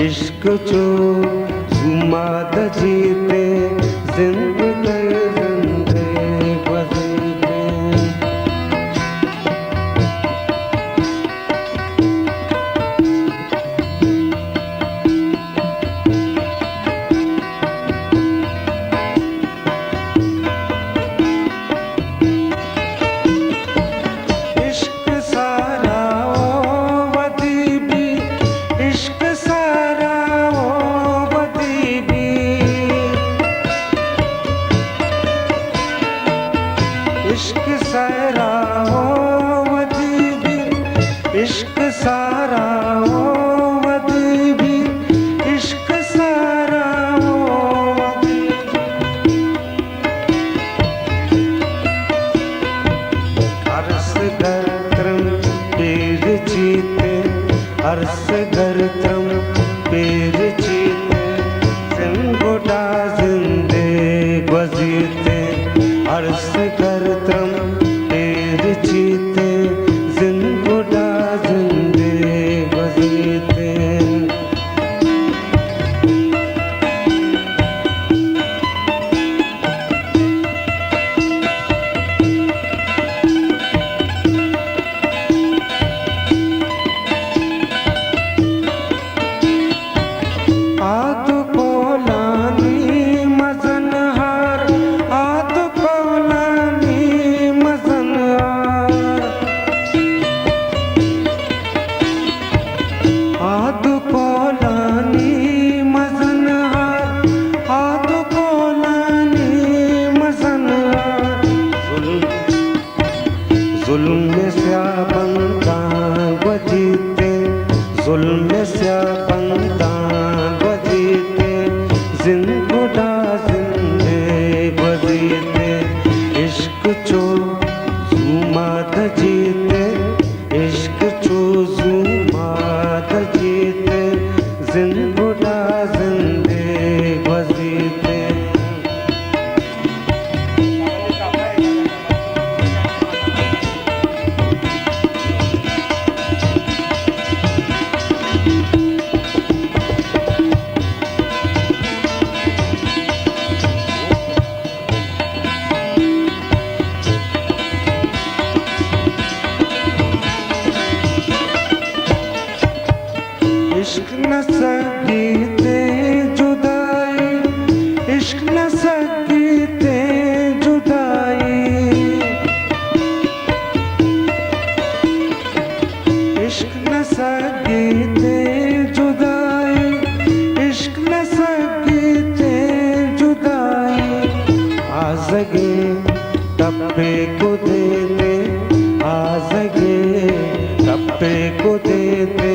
इश्क जो जुमात जीते जिंदगी जिंदगी बजीते इश्क सारा हो वदीबी इश्क सारा हो वदीबी इश्क सारा हो अर्स गर्त्रम पेर चीते अर्स गर्त्रम पेर चीते जिंगोटा जिंदे गजीते अर्स गर्त्रम पेर चीते जिंगोटा जिंदे गजीते आद कोलानी मजनहार आद कोलानी मजनहार आद कोलानी मजनहार आद कोलानी मजनहार जुल्म से बंदा गजीते जुल्म से बंदा जिंगोटा जिंदे बजीते इश्क चो जुमात जीते इश्क चो जुमात जीते जिंगोटा जिंदे बजीते इश्क न सकते जुदाई इश्क न सकते जुदाई इश्क न सकते जुदाई इश्क न सकते जुदाई आज़गे टप्पे को देते आज़गे टप्पे को देते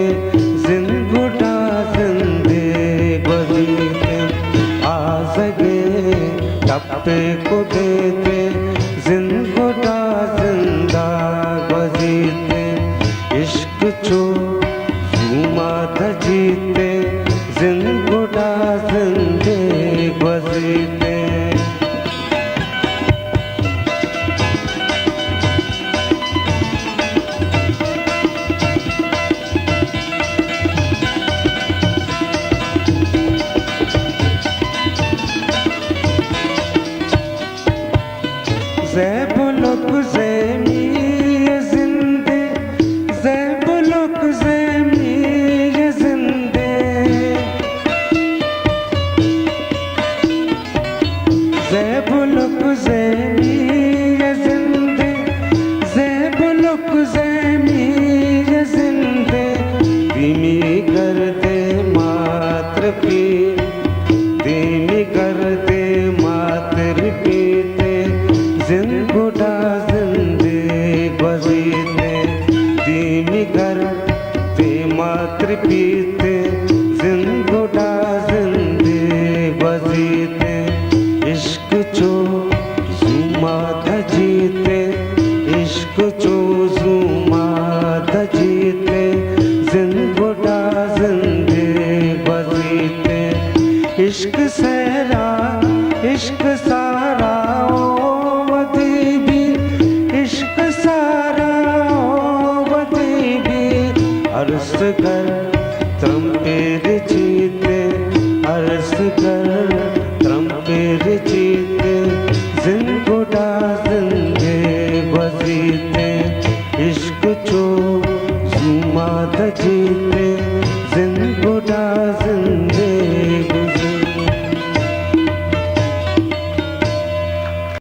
जिंगोटा जिंदे बजीते आज़गे टप्पे को देते जिंगोटा जिंदा बजीते इश्क चो जुमात जीते जिंगोटा जिंदे बजीते ज़ैबुलुक ज़ैमी ये जिंदे ज़ैबुलुक ज़ैमी ये जिंदे ज़ैबुलुक ज़ैमी ये जिंदे ज़ैबुलुक ज़ैमी ये जिंदे धीमी करते मात्र पी धीमी करते मात्र पीते जिंगोटा जिंदे बजीते धीमी करते मात्र पीते जिंगोटा जिंदे बजीते इश्क चो जुमात जीते इश्क चो जुमात जीते जिंगोटा जिंदे बजीते इश्क सहरा इश्क सारा ओ वदीबी इश्क सारा ओ वदीबी अर्स कर त्रम्पेर चीते अर्स कर त्रम्पेर चीते जिंगुडा जिंग